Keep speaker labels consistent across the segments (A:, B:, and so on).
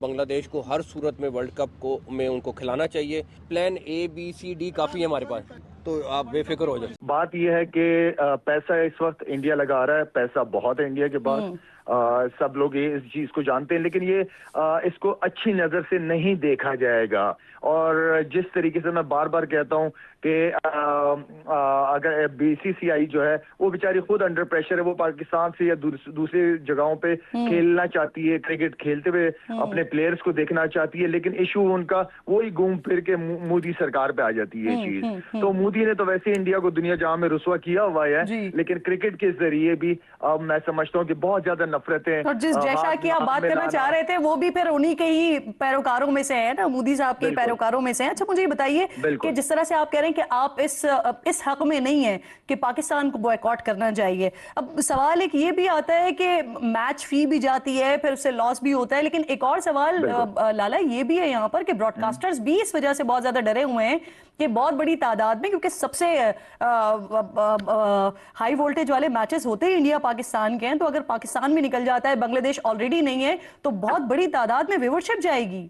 A: बांग्लादेश को हर सूरत में world cup को में उनको खिलाना चाहिए। Plan A B C D काफ़ी है हमारे पास, तो आप बेफिक्र हो जाए।
B: बात यह है कि पैसा इस वक्त इंडिया लगा रहा है, पैसा बहुत है इंडिया के पास। सब लोग ये इस चीज को जानते हैं, लेकिन ये इसको अच्छी नजर से नहीं देखा जाएगा। और जिस तरीके से मैं बार बार कहता हूं कि अगर बीसीसीआई जो है वो बेचारी खुद अंडर प्रेशर है, वो पाकिस्तान से या दूसरी जगहों पे खेलना चाहती है, क्रिकेट खेलते हुए अपने प्लेयर्स को देखना चाहती है, लेकिन इशू उनका वही घूम फिर के मोदी सरकार पे आ जाती है ये चीज। तो मोदी ने तो वैसे इंडिया को दुनिया जहां में रुसवा किया हुआ है, लेकिन क्रिकेट के जरिए भी अब मैं समझता हूँ कि बहुत ज्यादा नफरतें।
C: और जिस जैसा की आप बात करना चाह रहे थे वो भी फिर उन्हीं के ही पैरोकारों में से है ना, मोदी साहब के पैरोकारों में से है। अच्छा मुझे ये बताइए कि जिस तरह से आप कह रहे हैं कि आप इस हक में नहीं है कि पाकिस्तान को बॉयकॉट करना चाहिए, अब सवाल एक ये भी आता है कि मैच फी भी जाती है, फिर उससे लॉस भी होता है, लेकिन एक और सवाल लाला ये भी है यहाँ पर कि ब्रॉडकास्टर्स भी इस वजह से बहुत ज्यादा डरे हुए हैं कि बहुत बड़ी तादाद में, क्योंकि सबसे हाई वोल्टेज वाले मैचेस होते ही इंडिया पाकिस्तान के हैं, तो अगर पाकिस्तान भी निकल जाता है, बांग्लादेश ऑलरेडी नहीं है, तो बहुत बड़ी तादाद में व्यूअरशिप जाएगी,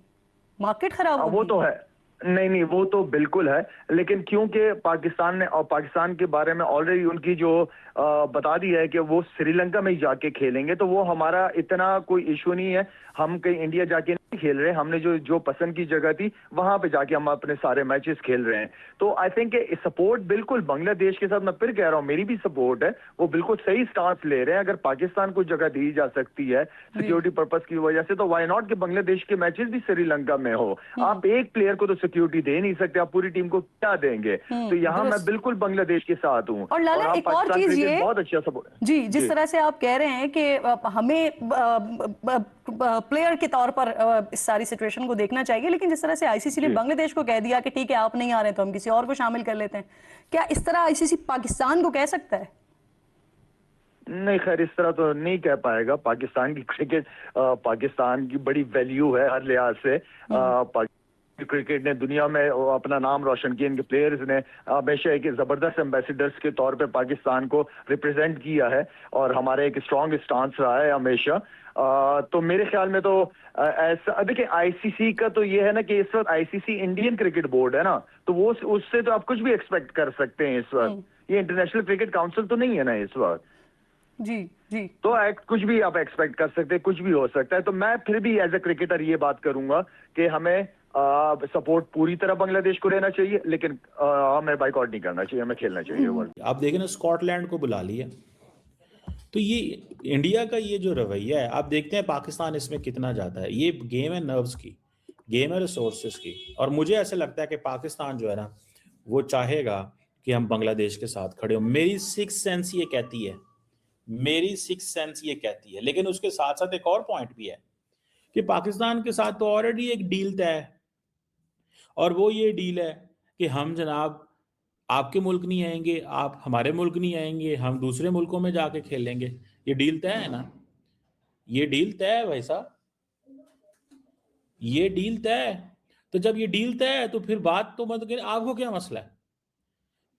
C: मार्केट खराब होगी।
B: वो तो है, नहीं वो तो बिल्कुल है, लेकिन क्योंकि पाकिस्तान ने और पाकिस्तान के बारे में ऑलरेडी उनकी जो बता दिया है कि वो श्रीलंका में ही जाके खेलेंगे, तो वो हमारा इतना कोई इशू नहीं है। हम कहीं इंडिया जाके नहीं खेल रहे, हमने जो पसंद की जगह थी वहां पे जाके हम अपने सारे मैचेस खेल रहे हैं। तो आई थिंक सपोर्ट बिल्कुल बांग्लादेश के साथ, मैं फिर कह रहा हूँ मेरी भी सपोर्ट है, वो बिल्कुल सही स्टांस ले रहे हैं। अगर पाकिस्तान को जगह दी जा सकती है सिक्योरिटी पर्पज की वजह से, तो वाई नॉट कि बांग्लादेश के मैचेस भी श्रीलंका में हो। आप एक प्लेयर को तो सिक्योरिटी दे नहीं सकते, आप पूरी टीम को क्या देंगे? तो यहाँ मैं बिल्कुल बांग्लादेश के साथ हूँ।
C: और लाला एक और चीज ये
B: बहुत अच्छा सपोर्ट
C: जी, जिस तरह से आप कह रहे हैं कि हमें प्लेयर के तौर पर इस सारी सिचुएशन को देखना चाहिए, लेकिन जिस तरह से आईसीसी ने बांग्लादेश को कह दिया कि ठीक है आप नहीं आ रहे तो हम किसी और को शामिल कर लेते हैं, क्या इस तरह आईसीसी पाकिस्तान को कह सकता है?
B: नहीं, खैर इस तरह तो नहीं कह पाएगा। पाकिस्तान की क्रिकेट, पाकिस्तान की बड़ी वैल्यू है हर लिहाज से। क्रिकेट ने दुनिया में अपना नाम रोशन किया, इनके प्लेयर्स ने हमेशा एक जबरदस्त एम्बेसडर्स के तौर पे पाकिस्तान को रिप्रेजेंट किया है, और हमारा एक स्ट्रॉन्ग स्टांस रहा है हमेशा। तो मेरे ख्याल में तो ऐसा देखिए, आईसीसी का तो ये है ना कि इस वक्त आईसीसी इंडियन क्रिकेट बोर्ड है ना, तो वो उससे तो आप कुछ भी एक्सपेक्ट कर सकते हैं इस वक्त। ये इंटरनेशनल क्रिकेट काउंसिल तो नहीं है ना इस वक्त।
C: जी जी,
B: तो कुछ भी आप एक्सपेक्ट कर सकते हैं, कुछ भी हो सकता है। तो मैं फिर भी एज ए क्रिकेटर ये बात करूंगा कि हमें सपोर्ट पूरी तरह बांग्लादेश को रहना चाहिए, लेकिन हमें बाइकआउट नहीं करना चाहिए, हमें खेलना चाहिए वर्ल्ड।
D: आप देखें ना, स्कॉटलैंड को बुला लिया, तो ये इंडिया का ये जो रवैया है, आप देखते हैं पाकिस्तान इसमें कितना जाता है। ये गेम है नर्व्स की, गेम है रिसोर्सेज की, और मुझे ऐसा लगता है कि पाकिस्तान जो है ना वो चाहेगा कि हम बांग्लादेश के साथ खड़े हो। मेरी सिक्स सेंस ये कहती है, मेरी सिक्स सेंस ये कहती है। लेकिन उसके साथ साथ एक और पॉइंट भी है कि पाकिस्तान के साथ तो ऑलरेडी एक डील तय है, और वो ये डील है कि हम जनाब आपके मुल्क नहीं आएंगे, आप हमारे मुल्क नहीं आएंगे, हम दूसरे मुल्कों में जाके खेलेंगे। ये डील तय है ना, ये डील तय है भाई साहब, ये डील तय है। तो जब ये डील तय है तो फिर बात तो मतलब आपको क्या मसला है?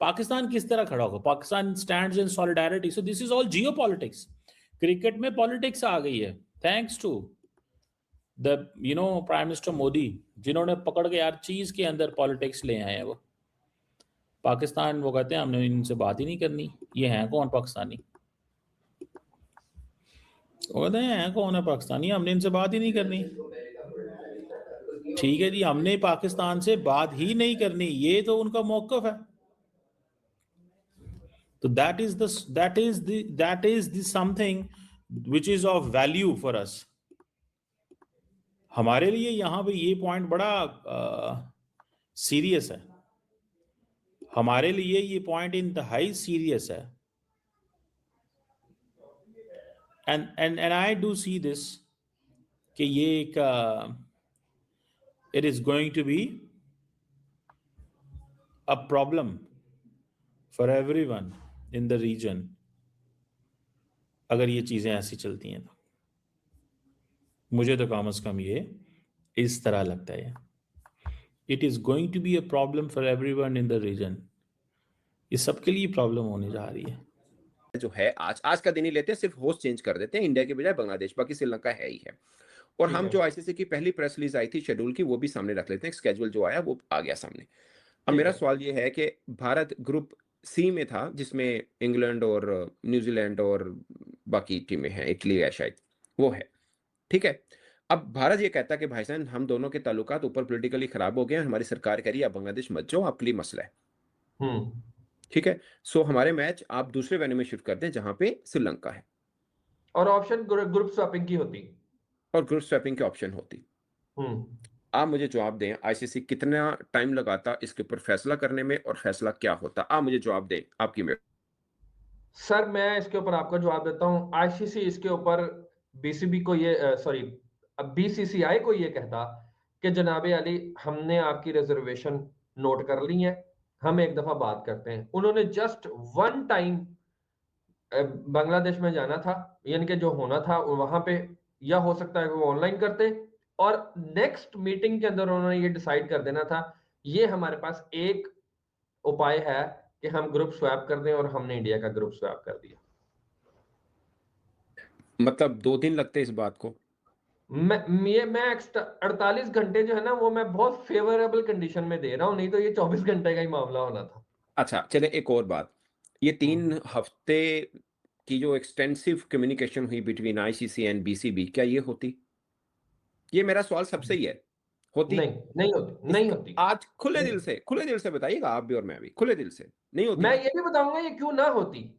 D: पाकिस्तान किस तरह खड़ा होगा? Pakistan stands in solidarity. So this is all geopolitics. Cricket में पॉलिटिक्स आ गई है, thanks to the prime minister Modi, जिन्होंने पकड़ के हर चीज के अंदर पॉलिटिक्स ले आए हैं। वो पाकिस्तान, वो कहते हैं हमने इनसे बात ही नहीं करनी। ये हैं कौन पाकिस्तानी? वो कहते हैं कौन है पाकिस्तानी, हमने इनसे बात ही नहीं करनी। ठीक है जी, हमने पाकिस्तान से बात ही नहीं करनी, ये तो उनका मौकफ है। तो that is the something which is of value for us. हमारे लिए यहाँ पे ये पॉइंट बड़ा सीरियस है, हमारे लिए ये पॉइंट इंतहाई सीरियस है। And I do see this कि ये एक it is going to be a problem for everyone in the region, अगर ये चीजें ऐसी चलती हैं तो। मुझे तो कम से कम ये इस तरह लगता है, it is going to be a problem for everyone in the region. ये सबके लिए प्रॉब्लम होने जा रही है।
A: जो है आज का दिन ही लेते हैं, सिर्फ होस्ट चेंज कर देते हैं, इंडिया के बजाय बांग्लादेश, बाकी श्रीलंका है ही है।
E: और
F: ठीक
E: हम
F: है।
E: जो आईसीसी की पहली प्रेस रिलीज आई थी शेड्यूल की, वो भी सामने रख लेते हैं। स्केड्यूल जो आया वो आ गया सामने। अब
F: ठीक
E: मेरा
F: है।
E: सवाल ये है कि भारत ग्रुप सी में था, जिसमें इंग्लैंड और न्यूजीलैंड और बाकी टीमें हैं, इटली है शायद, वो है, ठीक है। अब भारत ये कहता है कि भाईजान हम दोनों के ताल्लुकात ऊपर पॉलिटिकली खराब हो गए हैं, हमारी सरकार कह रही है आप बांग्लादेश मत जाओ, आपके लिए मसला है,
F: हम्म।
E: ठीक है। सो हमारे मैच आप दूसरे वेन्यू में शिफ्ट कर दें जहां पे श्रीलंका है,
F: और ऑप्शन ग्रुप स्वैपिंग की होती।
E: और ग्रुप स्वैपिंग की ऑप्शन होती।
F: हम्म।
E: आप मुझे जवाब दें, आईसीसी कितना टाइम लगाता इसके ऊपर फैसला करने में, और फैसला क्या होता? आप मुझे जवाब दें, आपकी मेयर।
F: सर मैं इसके ऊपर आपको जवाब देता हूं। आईसीसी इसके ऊपर बीसीबी को ये सॉरी बीसीसीआई को ये कहता कि जनाबे अली हमने आपकी रिजर्वेशन नोट कर ली है, हम एक दफा बात करते हैं। उन्होंने जस्ट वन टाइम बांग्लादेश में जाना था, यानी कि जो होना था वहां पे, या हो सकता है कि वो ऑनलाइन करते, और नेक्स्ट मीटिंग के अंदर उन्होंने ये डिसाइड कर देना था। ये हमारे पास एक उपाय है कि हम ग्रुप स्वैप कर दें, और हमने इंडिया का ग्रुप स्वैप कर दिया।
E: मतलब 2 दिन लगते इस बात को?
F: मैं एक्स्ट्रा 48 घंटे जो है ना, वो मैं बहुत फेवरेबल कंडीशन में दे रहा हूं, नहीं तो ये 24 घंटे का ही मामला होना था।
E: अच्छा, चले एक और बात। ये 3 हफ्ते की जो एक्सटेंसिव कम्युनिकेशन हुई बिटवीन आईसीसी एंड बीसीबी, क्या ये होती? ये मेरा सवाल सबसे ही है। होती?
F: नहीं, नहीं होती, नहीं
E: इसका
F: होती।
E: आज खुले दिल से बताइएगा, आप भी और मैं भी, खुले दिल से। नहीं होती
F: मैं
E: ना?
F: ये भी बताऊंगा ये क्यों ना होती।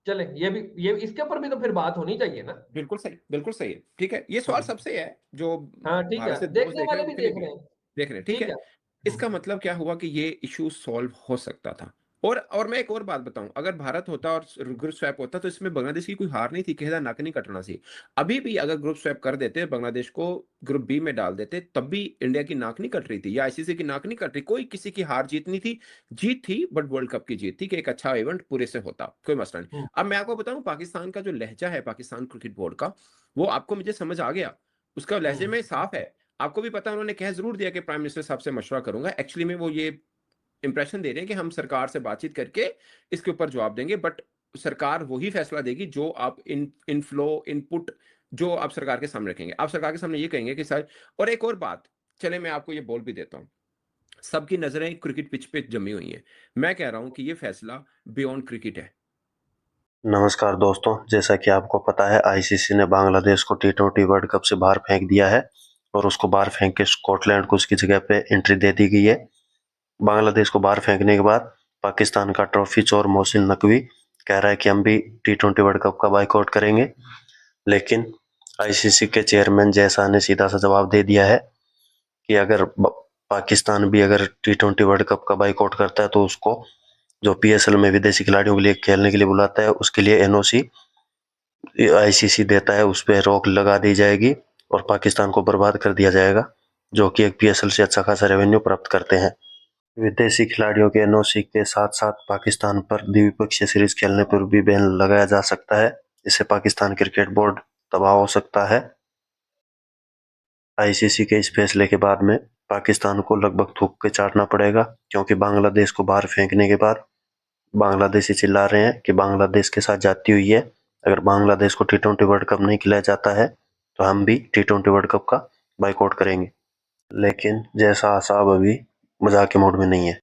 F: चले ये इसके ऊपर भी तो फिर बात होनी चाहिए ना।
E: बिल्कुल सही है, ठीक है। ये सवाल
F: हम्म।
E: सबसे है, जो
F: हाँ ठीक
E: भारत
F: है,
E: से दोस्त
F: देखने
E: देख रहे
F: वाले
E: हैं
F: भी
E: उनके लिए
F: देख
E: भी
F: रहे
E: है,
F: हैं।
E: देख रहे हैं, ठीक
F: ठीक
E: है।
F: है।
E: इसका मतलब क्या हुआ कि ये इशू सॉल्व हो सकता था। और मैं एक और बात बताऊं, अगर भारत होता और ग्रुप स्वैप होता तो इसमें बांग्लादेश की कोई हार नहीं थी, किसी का नाक नहीं कटना सी। अभी भी अगर ग्रुप स्वैप कर देते, बांग्लादेश को ग्रुप बी में डाल देते, तब भी इंडिया की नाक नहीं कट रही थी, या आईसीसी की नाक नहीं कट रही, कोई किसी की हार जीत नहीं थी। जीत थी बट वर्ल्ड कप की जीत थी, कि एक अच्छा इवेंट पूरे से होता, कोई मसला नहीं।
F: हम्म।
E: अब मैं आपको बताऊं, पाकिस्तान का जो लहजा है पाकिस्तान क्रिकेट बोर्ड का, वो आपको मुझे समझ आ गया, उसका लहजे में साफ है। आपको भी पता है, उन्होंने कह जरूर दिया कि प्राइम मिनिस्टर साहब से मशवरा करूंगा। एक्चुअली में वो ये इंप्रेशन दे रहे हैं कि हम सरकार से बातचीत करके इसके ऊपर जवाब देंगे, बट सरकार वही फैसला देगी जो आप इनफ्लो इनपुट जो आप सरकार के सामने रखेंगे। आप सरकार के सामने ये कहेंगे कि सर, और एक और बात, चले मैं आपको ये बोल भी देता हूं, सबकी नजरें क्रिकेट पिच पे जमी हुई हैं। मैं कह रहा हूं कि ये फैसला बियॉन्ड क्रिकेट है।
G: नमस्कार दोस्तों, जैसा कि आपको पता है आईसीसी ने बांग्लादेश को टी20 वर्ल्ड कप से बाहर फेंक दिया है, और उसको बाहर फेंक के स्कॉटलैंड को उसकी जगह पे एंट्री दे दी गई है। बांग्लादेश को बाहर फेंकने के बाद पाकिस्तान का ट्रॉफी चोर मोहसिन नकवी कह रहा है कि हम भी टी20 वर्ल्ड कप का बाइकआउट करेंगे, लेकिन आईसीसी के चेयरमैन जयशाह ने सीधा सा जवाब दे दिया है कि अगर पाकिस्तान भी अगर टी20 वर्ल्ड कप का बाइकआउट करता है तो उसको जो पीएसएल में विदेशी खिलाड़ियों के लिए खेलने के लिए बुलाता है, उसके लिए एनओसी आईसीसी देता है, उस पर रोक लगा दी जाएगी और पाकिस्तान को बर्बाद कर दिया जाएगा, जो कि एक पीएसएल से अच्छा खासा रेवेन्यू प्राप्त करते हैं। विदेशी खिलाड़ियों के एनओसी के साथ साथ पाकिस्तान पर द्विपक्षीय सीरीज खेलने पर भी बैन लगाया जा सकता है। इससे पाकिस्तान क्रिकेट बोर्ड तबाह हो सकता है। आईसीसी के इस फैसले के बाद में पाकिस्तान को लगभग थूक के चाटना पड़ेगा, क्योंकि बांग्लादेश को बाहर फेंकने के बाद बांग्लादेशी चिल्ला रहे हैं कि बांग्लादेश के साथ जाती हुई है। अगर बांग्लादेश को टी20 वर्ल्ड कप नहीं खिलाया जाता है तो हम भी टी20 वर्ल्ड कप का बाइकआउट करेंगे, लेकिन जैसा साहब अभी मजाक के मूड में नहीं है।